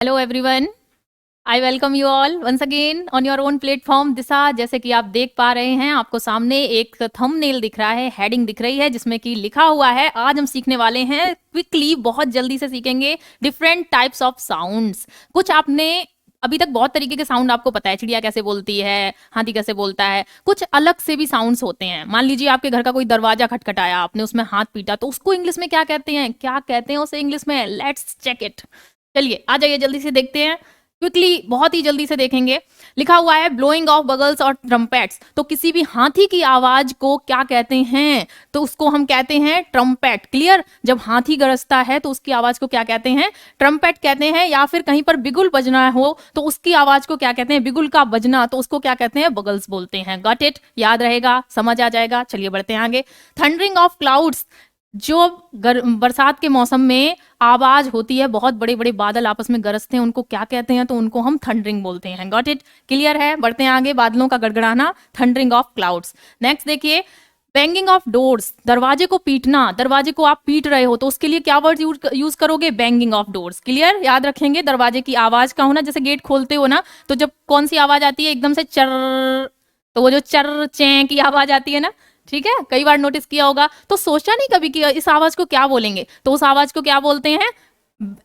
Hello everyone, I welcome you all once again on your own platform Disha. जैसे कि आप देख पा रहे हैं, आपको सामने एक थंबनेल दिख रहा है, हेडिंग दिख रही है जिसमें कि लिखा हुआ है आज हम सीखने वाले हैं क्विकली, बहुत जल्दी से सीखेंगे डिफरेंट टाइप्स ऑफ साउंड्स। कुछ आपने अभी तक बहुत तरीके के साउंड आपको पता है, चिड़िया कैसे बोलती है, हाथी कैसे बोलता है, कुछ अलग से भी साउंड्स होते हैं। मान लीजिए आपके घर का कोई दरवाजा खटखटाया, आपने उसमें हाथ पीटा, तो उसको इंग्लिश में क्या कहते हैं, क्या कहते हैं उसे इंग्लिश में? Let's check it. चलिए आ जाइए, जल्दी से देखते हैं, क्विकली बहुत ही जल्दी से देखेंगे। लिखा हुआ है ब्लोइंग ऑफ बगल्स और ट्रम्पेट्स। तो किसी भी हाथी की आवाज को क्या कहते हैं? तो उसको हम कहते हैं ट्रम्पेट। क्लियर? जब हाथी गरजता है तो उसकी आवाज को क्या कहते हैं? ट्रम्पेट कहते हैं। या फिर कहीं पर बिगुल बजना हो तो उसकी आवाज को क्या कहते हैं? बिगुल का बजना, तो उसको क्या कहते हैं? बगल्स बोलते हैं। Got it? याद रहेगा, समझ आ जाएगा। चलिए बढ़ते हैं आगे। थंडरिंग ऑफ क्लाउड्स, जो बरसात के मौसम में आवाज होती है, बहुत बड़े बड़े बादल आपस में गरजते हैं, उनको क्या कहते हैं? तो उनको हम थंडरिंग बोलते हैं। Got it? क्लियर है? बढ़ते हैं आगे। बादलों का गड़गड़ाना, थंडरिंग ऑफ क्लाउड्स। नेक्स्ट देखिए, बैंगिंग ऑफ डोर्स, दरवाजे को पीटना। दरवाजे को आप पीट रहे हो तो उसके लिए क्या वर्ड यूज करोगे? Banging of doors. क्लियर? याद रखेंगे दरवाजे की आवाज का होना। जैसे गेट खोलते हो ना, तो जब कौन सी आवाज आती है? एकदम से चर, तो वो जो चर चे की आवाज आती है ना, ठीक है, कई बार नोटिस किया होगा। तो सोचा नहीं कभी कि इस आवाज को क्या बोलेंगे? तो उस आवाज को क्या बोलते हैं?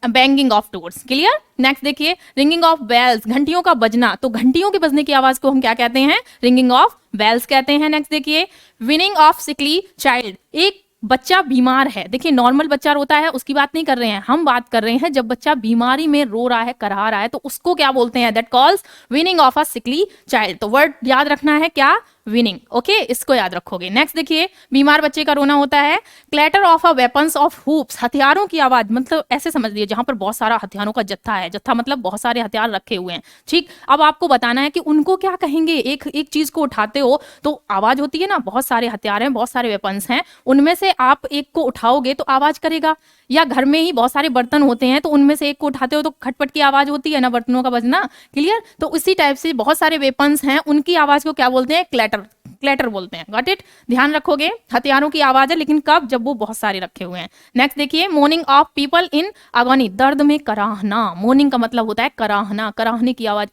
Banging of doors. Clear? Next देखिए, रिंगिंग ऑफ बेल्स, घंटियों का बजना। तो घंटियों के बजने की आवाज को हम क्या कहते हैं? रिंगिंग ऑफ बेल्स कहते हैं। नेक्स्ट देखिए, विनिंग ऑफ सिकली चाइल्ड, एक बच्चा बीमार है। देखिए, नॉर्मल बच्चा रोता है उसकी बात नहीं कर रहे हैं हम, बात कर रहे हैं जब बच्चा बीमारी में रो रहा है, करहा रहा है, तो उसको क्या बोलते हैं? That calls winning of a sickly child. तो वर्ड याद रखना है क्या? विनिंग। ओके, इसको याद रखोगे। नेक्स्ट देखिए, बीमार बच्चे का रोना होता है। Clatter of a weapons of hoops, हथियारों की आवाज, मतलब ऐसे समझ लीजिए जहां पर बहुत सारा हथियारों का जत्था है। जत्था मतलब बहुत सारे हथियार रखे हुए हैं। ठीक, अब आपको बताना है कि उनको क्या कहेंगे। एक एक चीज को उठाते हो तो आवाज होती है ना, बहुत सारे हथियार हैं, बहुत सारे वेपन्स हैं, उनमें से आप एक को उठाओगे तो आवाज करेगा। या घर में ही बहुत सारे बर्तन होते हैं तो उनमें से एक को उठाते हो तो खटपट की आवाज होती है ना, बर्तनों का बजना। क्लियर? तो उसी टाइप से बहुत सारे वेपन्स हैं, उनकी आवाज को क्या बोलते हैं? क्लैटर, क्लैटर बोलते हैं। Got it? ध्यान रखोगे, हथियारों की आवाज है, लेकिन कब? जब वो बहुत सारे रखे हुए हैं। नेक्स्ट देखिए, मोर्निंग ऑफ पीपल इन अगोनी, दर्द में कराहना। मोर्निंग का मतलब होता है कराहना, कराहने की आवाज।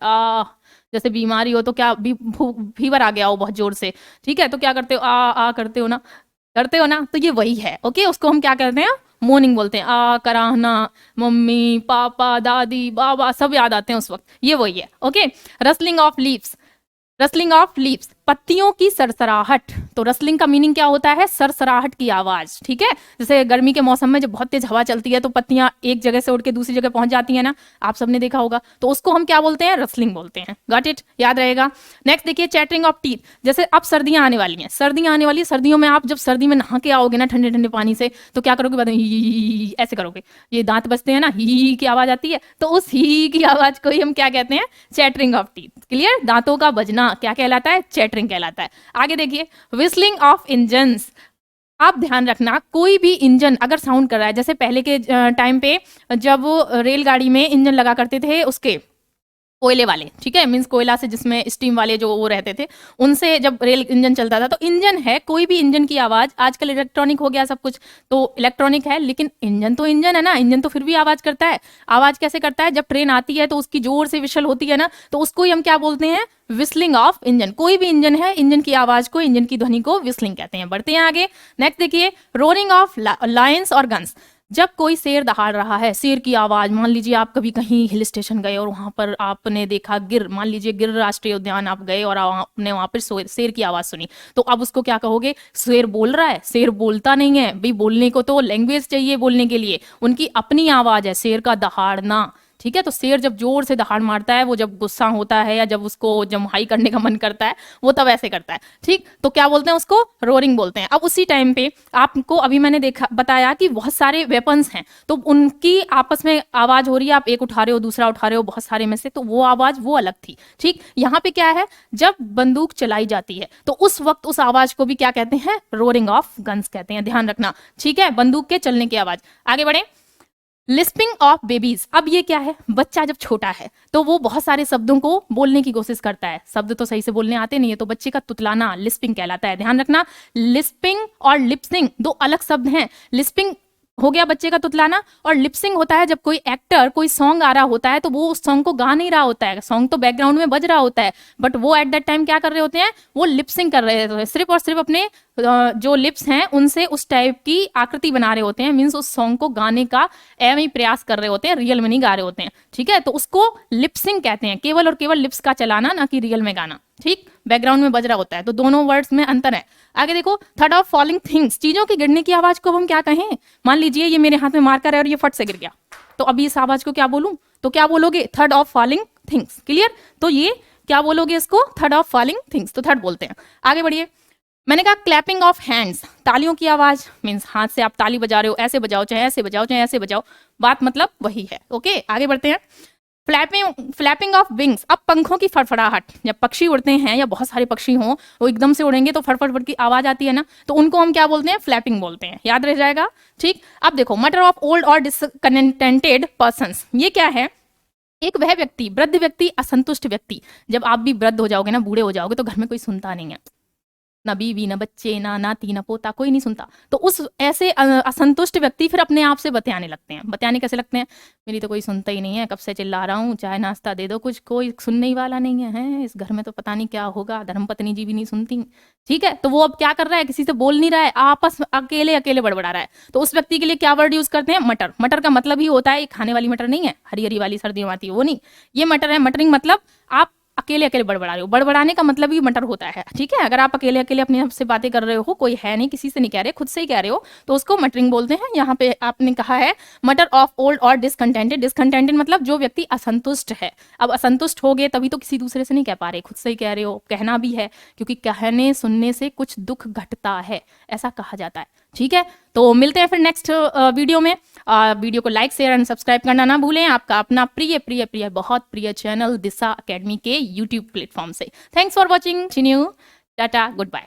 जैसे बीमारी हो तो क्या, फीवर आ गया हो बहुत जोर से, ठीक है, तो क्या करते हो? आ करते हो ना, करते हो ना, तो ये वही है। ओके, उसको हम क्या करते हैं? मोर्निंग बोलते हैं। कराहना, मम्मी पापा दादी बाबा सब याद आते हैं उस वक्त, ये वही है। Okay, rustling of leaves, rustling of leaves, पत्तियों की सरसराहट। तो रसलिंग का मीनिंग क्या होता है? सरसराहट की आवाज। ठीक है, जैसे गर्मी के मौसम में जब बहुत तेज हवा चलती है तो पत्तियां एक जगह से उड़ के दूसरी जगह पहुंच जाती है ना, आप सबने देखा होगा, तो उसको हम क्या बोलते हैं? रसलिंग बोलते हैं। Got it? याद रहेगा। नेक्स्ट देखिए, चैटरिंग ऑफ टीथ, जैसे अब सर्दियां आने वाली हैं, सर्दियां आने वाली है, सर्दियों में आप जब सर्दी में नहा के आओगे ना ठंडे ठंडे पानी से, तो क्या करोगे? बाद में ही ऐसे करोगे, ये दांत बजते हैं ना, ही की आवाज आती है, तो उस ही की आवाज को ही हम क्या कहते हैं? Chattering of teeth. क्लियर? दांतों का बजना क्या कहलाता है? चैटरिंग कहलाता है। आगे देखिए, विस्लिंग ऑफ इंजन्स, आप ध्यान रखना, कोई भी इंजन अगर साउंड कर रहा है, जैसे पहले के टाइम पे जब रेलगाड़ी में इंजन लगा करते थे उसके कोयले वाले, ठीक है, मीन्स कोयला से जिसमें स्टीम वाले जो वो रहते थे, उनसे जब रेल इंजन चलता था, तो इंजन है, कोई भी इंजन की आवाज, आजकल इलेक्ट्रॉनिक हो गया सब कुछ, तो इलेक्ट्रॉनिक है, लेकिन इंजन तो इंजन है ना, इंजन तो फिर भी आवाज करता है। आवाज कैसे करता है? जब ट्रेन आती है तो उसकी जोर से विशल होती है ना, तो उसको ही हम क्या बोलते हैं? Whistling of engine. कोई भी इंजन है, इंजन की आवाज को, इंजन की ध्वनि को विस्लिंग कहते हैं। बढ़ते हैं आगे। नेक्स्ट देखिए, रोरिंग ऑफ लायंस और गन्स, जब कोई शेर दहाड़ रहा है, शेर की आवाज, मान लीजिए आप कभी कहीं हिल स्टेशन गए और वहां पर आपने देखा गिर, मान लीजिए गिर राष्ट्रीय उद्यान आप गए और आपने वहां पर शेर की आवाज सुनी, तो अब उसको क्या कहोगे? शेर बोल रहा है। शेर बोलता नहीं है भाई, बोलने को तो लैंग्वेज चाहिए बोलने के लिए, उनकी अपनी आवाज है, शेर का दहाड़ना। ठीक है, तो शेर जब जोर से दहाड़ मारता है, वो जब गुस्सा होता है या जब उसको जम्हाई करने का मन करता है, वो तब ऐसे करता है। ठीक, तो क्या बोलते हैं उसको? रोरिंग बोलते हैं। अब उसी टाइम पे आपको अभी मैंने देखा, बताया कि बहुत सारे वेपन्स हैं, तो उनकी आपस में आवाज हो रही है, आप एक उठा रहे हो, दूसरा उठा रहे हो, बहुत सारे में से, तो वो आवाज वो अलग थी। ठीक, यहाँ पे क्या है? जब बंदूक चलाई जाती है तो उस वक्त उस आवाज को भी क्या कहते हैं? रोरिंग ऑफ गन्स कहते हैं। ध्यान रखना, ठीक है, बंदूक के चलने की आवाज। आगे बढ़े। लिस्पिंग ऑफ बेबीज, अब ये क्या है? बच्चा जब छोटा है तो वो बहुत सारे शब्दों को बोलने की कोशिश करता है, शब्द तो सही से बोलने आते नहीं है, तो बच्चे का तुतलाना लिस्पिंग कहलाता है। ध्यान रखना, लिस्पिंग और लिपसिंग दो अलग शब्द हैं। लिस्पिंग हो गया बच्चे का तुतलाना। और लिपसिंग होता है जब कोई एक्टर कोई सॉन्ग आ रहा होता है तो वो उस सॉन्ग को गा नहीं रहा होता है, सॉन्ग तो बैकग्राउंड में बज रहा होता है, बट वो एट दैट टाइम क्या कर रहे होते हैं, वो लिपसिंग कर रहे होते हैं, सिर्फ और सिर्फ अपने जो लिप्स हैं उनसे उस टाइप की आकृति बना रहे होते हैं, मीन्स उस सॉन्ग को गाने का एवं ही प्रयास कर रहे होते हैं, रियल में नहीं गा रहे होते हैं। ठीक है, तो उसको लिपसिंग कहते हैं, केवल और केवल लिप्स का चलाना, ना कि रियल में गाना। ठीक, बैकग्राउंड में बज रहा होता है, तो दोनों वर्ड्स में अंतर है। आगे देखो, थर्ड ऑफ फॉलिंग थिंग्स, चीजों की गिरने की आवाज को हम क्या कहें। मान लीजिए ये मेरे हाथ में मार्कर है और ये फट से गिर गया, तो अभी इस आवाज को क्या बोलूं, तो क्या बोलोगे, third of falling things. Clear, तो ये क्या बोलोगे इसको, थर्ड ऑफ फॉलिंग थिंग्स, तो थर्ड बोलते हैं। आगे बढ़िए, मैंने कहा क्लैपिंग ऑफ हैंड्स, तालियों की आवाज, मीन्स हाथ से आप ताली बजा रहे हो, ऐसे बजाओ चाहे ऐसे बजाओ चाहे ऐसे बजाओ, बात मतलब वही है। ओके, आगे बढ़ते हैं। फ्लैपिंग ऑफ विंग्स, अब पंखों की फड़फड़ाहट, जब पक्षी उड़ते हैं या बहुत सारे पक्षी हों वो एकदम से उड़ेंगे तो फड़फड़ की आवाज आती है ना, तो उनको हम क्या बोलते हैं, फ्लैपिंग बोलते हैं, याद रह जाएगा। ठीक, अब देखो मटर ऑफ ओल्ड और डिसकंटेंटेड पर्सन्स, ये क्या है, एक वह व्यक्ति, वृद्ध व्यक्ति, असंतुष्ट व्यक्ति। जब आप भी वृद्ध हो जाओगे ना, बूढ़े हो जाओगे, तो घर में कोई सुनता नहीं है, ना बीवी ना बच्चे ना नाती ना पोता, कोई नहीं सुनता, तो उस ऐसे असंतुष्ट व्यक्ति फिर अपने आप से बतियाने लगते हैं। बतियाने कैसे लगते हैं, मेरी तो कोई सुनता ही नहीं है, कब से चिल्ला रहा हूँ, चाय नाश्ता दे दो कुछ, कोई सुनने ही वाला नहीं है, इस घर में तो पता नहीं क्या होगा, धर्मपत्नी जी भी नहीं सुनती। ठीक है, तो वो अब क्या कर रहा है, किसी से बोल नहीं रहा है, आपस अकेले अकेले बड़बड़ा रहा है, तो उस व्यक्ति के लिए क्या वर्ड यूज करते हैं, मटर। मटर का मतलब ही होता है, ये खाने वाली मटर नहीं है, हरी हरी वाली सर्दियों में आती है वो नहीं, ये मटर है। मटरिंग मतलब आप अकेले अकेले बड़बड़ा रहे हो, बड़बड़ाने का मतलब ही मटर होता है। ठीक है, अगर आप अकेले अकेले अपने आप से बातें कर रहे हो, कोई है नहीं, किसी से नहीं कह रहे, खुद से ही कह रहे हो, तो उसको मटरिंग बोलते हैं। यहाँ पे आपने कहा है मटर ऑफ ओल्ड और डिसकंटेंटेड। डिसकंटेंटेड मतलब जो व्यक्ति असंतुष्ट है। अब असंतुष्ट हो गए तभी तो किसी दूसरे से नहीं कह पा रहे, खुद से ही कह रहे हो, कहना भी है, क्योंकि कहने सुनने से कुछ दुख घटता है, ऐसा कहा जाता है। ठीक है, तो मिलते हैं फिर नेक्स्ट वीडियो में। वीडियो को लाइक शेयर एंड सब्सक्राइब करना ना भूलें, आपका अपना प्रिय प्रिय प्रिय बहुत प्रिय चैनल दिशा एकेडमी के यूट्यूब प्लेटफॉर्म से। Thanks for watching, tata, good bye.